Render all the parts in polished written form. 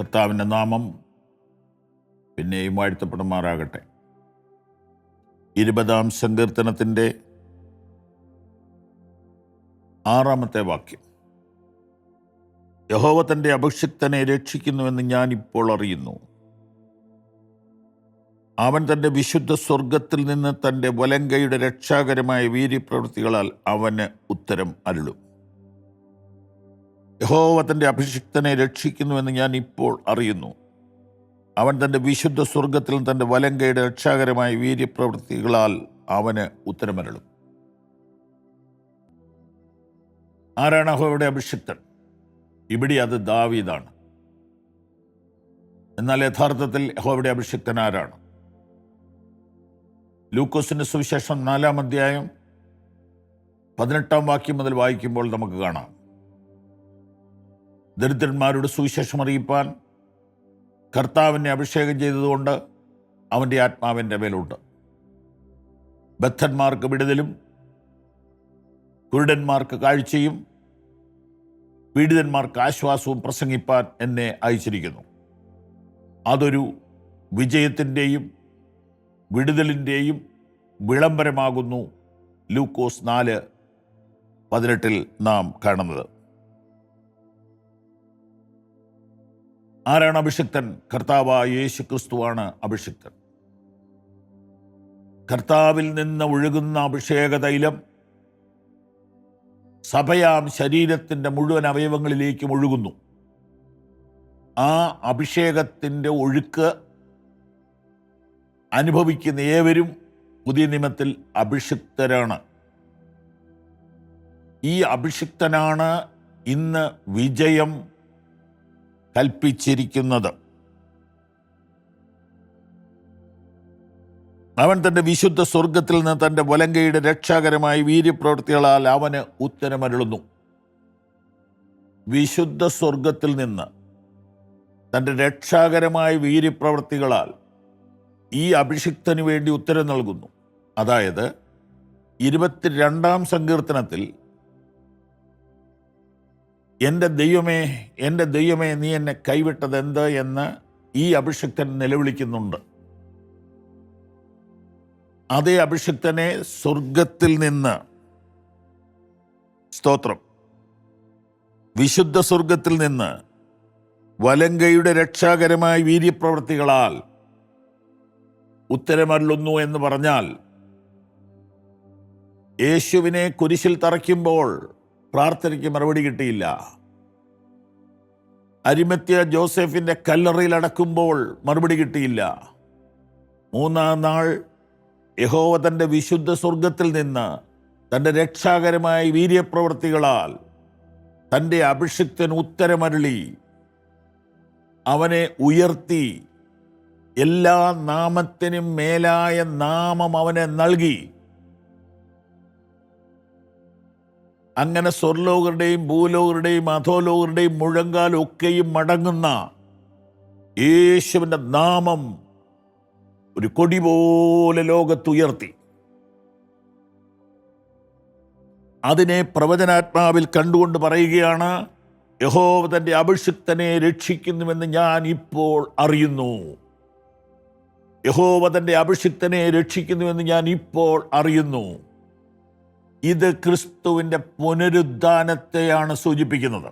കർത്താവിൻ്റെ നാമം പിന്നെയും വാഴ്ത്തപ്പെടുമാറാകട്ടെ. 20-ാം സങ്കീർത്തനത്തിൻ്റെ 6-ാമത്തെ വാക്യം. യഹോവ തൻ്റെ അഭിഷിക്തനെ രക്ഷിക്കുന്നുവെന്ന് ഞാൻ ഇപ്പോൾ അറിയുന്നു. അവൻ തൻ്റെ വിശുദ്ധ സ്വർഗത്തിൽ നിന്ന് തൻ്റെ വലങ്കയുടെ രക്ഷാകരമായ വീര്യപ്രവൃത്തികളാൽ അവന് ഉത്തരം അരുളും. യഹോവ തൻ്റെ അഭിഷിക്തനെ രക്ഷിക്കുന്നുവെന്ന് ഞാൻ ഇപ്പോൾ അറിയുന്നു. അവൻ തൻ്റെ വിശുദ്ധ സ്വർഗത്തിൽ തൻ്റെ വലങ്കയുടെ രക്ഷാകരമായ വീര്യപ്രവൃത്തികളാൽ അവന് ഉത്തരമരുളും. ആരാണ് യഹോവയുടെ അഭിഷിക്തൻ? ഇവിടെ അത് ദാവീദാണ്. എന്നാൽ യഥാർത്ഥത്തിൽ യഹോവയുടെ അഭിഷിക്തൻ ആരാണ്? ലൂക്കോസിന്റെ സുവിശേഷം 4-ാം അധ്യായം 18-ാം വാക്യം മുതൽ വായിക്കുമ്പോൾ നമുക്ക് കാണാം. ദരിദ്രന്മാരുടെ സുവിശേഷം അറിയിപ്പാൻ കർത്താവിനെ അഭിഷേകം ചെയ്തതുകൊണ്ട് അവൻ്റെ ആത്മാവിൻ്റെ മേലുണ്ട്. ബദ്ധന്മാർക്ക് വിടുതലും കുരുടന്മാർക്ക് കാഴ്ചയും പീഡിതന്മാർക്ക് ആശ്വാസവും പ്രസംഗിപ്പാൻ എന്നെ അയച്ചിരിക്കുന്നു. അതൊരു വിജയത്തിൻ്റെയും വിടുതലിൻ്റെയും വിളംബരമാകുന്നു. ലൂക്കോസ് 4:18 നാം കാണുന്നത്. ആരാണ് അഭിഷിക്തൻ? കർത്താവായ യേശു ക്രിസ്തുവാണ് അഭിഷിക്തൻ. കർത്താവിൽ നിന്ന് ഒഴുകുന്ന അഭിഷേക തൈലം സഭയാം ശരീരത്തിൻ്റെ മുഴുവൻ അവയവങ്ങളിലേക്കും ഒഴുകുന്നു. ആ അഭിഷേകത്തിൻ്റെ ഒഴുക്ക് അനുഭവിക്കുന്ന ഏവരും പുതിയ നിയമത്തിൽ അഭിഷിക്തരാണ്. ഈ അഭിഷിക്തനാണ് ഇന്ന് വിജയം കൽപ്പിച്ചിരിക്കുന്നത്. അവൻ തൻ്റെ വിശുദ്ധ സ്വർഗത്തിൽ നിന്ന് തൻ്റെ വലങ്കയുടെ രക്ഷാകരമായ വീര്യപ്രവൃത്തികളാൽ അവന് ഉത്തരമരുളുന്നു. വിശുദ്ധ സ്വർഗത്തിൽ നിന്ന് തൻ്റെ രക്ഷാകരമായ വീര്യപ്രവൃത്തികളാൽ ഈ അഭിഷിക്തന് വേണ്ടി ഉത്തരം നൽകുന്നു. അതായത് 22-ാം സങ്കീർത്തനത്തിൽ എൻ്റെ ദൈവമേ നീ എന്നെ കൈവിട്ടത് എന്ത് എന്ന് ഈ അഭിഷിക്തൻ നിലവിളിക്കുന്നുണ്ട്. അതേ അഭിഷിക്തനെ സ്വർഗത്തിൽ നിന്ന്, സ്തോത്രം, വിശുദ്ധ സ്വർഗത്തിൽ നിന്ന് വലങ്കയുടെ രക്ഷാകരമായ വീര്യപ്രവൃത്തികളാൽ ഉത്തരമരുളുന്നു എന്ന് പറഞ്ഞാൽ, യേശുവിനെ കുരിശിൽ തറയ്ക്കുമ്പോൾ പ്രാർത്ഥനയ്ക്ക് മറുപടി കിട്ടിയില്ല. അരിമത്യ ജോസഫിൻ്റെ കല്ലറയിൽ അടക്കുമ്പോൾ മറുപടി കിട്ടിയില്ല. 3-ാം നാൾ യഹോവ തൻ്റെ വിശുദ്ധ സ്വർഗത്തിൽ നിന്ന് തൻ്റെ രക്ഷാകരമായ വീര്യപ്രവൃത്തികളാൽ തൻ്റെ അഭിഷിക്തന് ഉത്തരമരുളി അവനെ ഉയർത്തി. എല്ലാ നാമത്തിനും മേലായ നാമം അവനെ നൽകി. അങ്ങനെ സ്വർലോകരുടെയും ഭൂലോകരുടെയും അധോലോകരുടെയും മുഴങ്കാലൊക്കെയും മടങ്ങുന്ന യേശുവിൻ്റെ നാമം ഒരു കൊടി പോലെ ലോകത്തുയർത്തി. അതിനെ പ്രവചനാത്മാവിൽ കണ്ടുകൊണ്ട് പറയുകയാണ്, യഹോവ തൻ്റെ അഭിഷിക്തനെ രക്ഷിക്കുന്നുവെന്ന് ഞാൻ ഇപ്പോൾ അറിയുന്നു. യഹോവ തൻ്റെ അഭിഷിക്തനെ രക്ഷിക്കുന്നുവെന്ന് ഞാൻ ഇപ്പോൾ അറിയുന്നു. ഇത് ക്രിസ്തുവിൻ്റെ പുനരുദ്ധാനത്തെയാണ് സൂചിപ്പിക്കുന്നത്.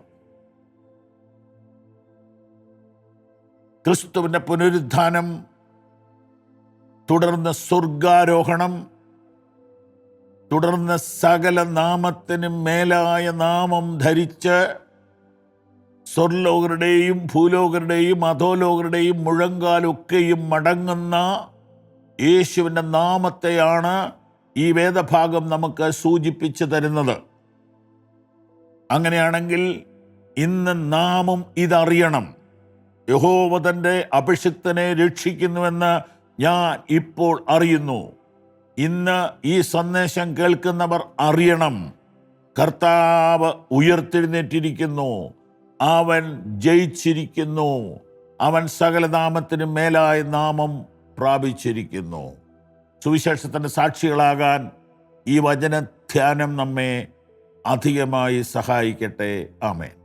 ക്രിസ്തുവിൻ്റെ പുനരുദ്ധാനം, തുടർന്ന് സ്വർഗാരോഹണം, തുടർന്ന് സകല നാമത്തിനും മേലായ നാമം ധരിച്ച് സ്വർലോകരുടെയും ഭൂലോകരുടെയും അധോലോകരുടെയും മുഴങ്കാലൊക്കെയും മടങ്ങുന്ന യേശുവിൻ്റെ നാമത്തെയാണ് ഈ വേദഭാഗം നമുക്ക് സൂചിപ്പിച്ചു തരുന്നത്. അങ്ങനെയാണെങ്കിൽ ഇന്ന് നാമും ഇതറിയണം. യഹോവ തൻ്റെ അഭിഷിക്തനെ രക്ഷിക്കുന്നുവെന്ന് ഞാൻ ഇപ്പോൾ അറിയുന്നു. ഇന്ന് ഈ സന്ദേശം കേൾക്കുന്നവർ അറിയണം, കർത്താവ് ഉയർത്തെഴുന്നേറ്റിരിക്കുന്നു, അവൻ ജയിച്ചിരിക്കുന്നു, അവൻ സകല നാമത്തിനും മേലായ നാമം പ്രാപിച്ചിരിക്കുന്നു. സുവിശേഷത്തിൻ്റെ സാക്ഷികളാകാൻ ഈ വചനധ്യാനം നമ്മെ അധികമായി സഹായിക്കട്ടെ. ആമേൻ.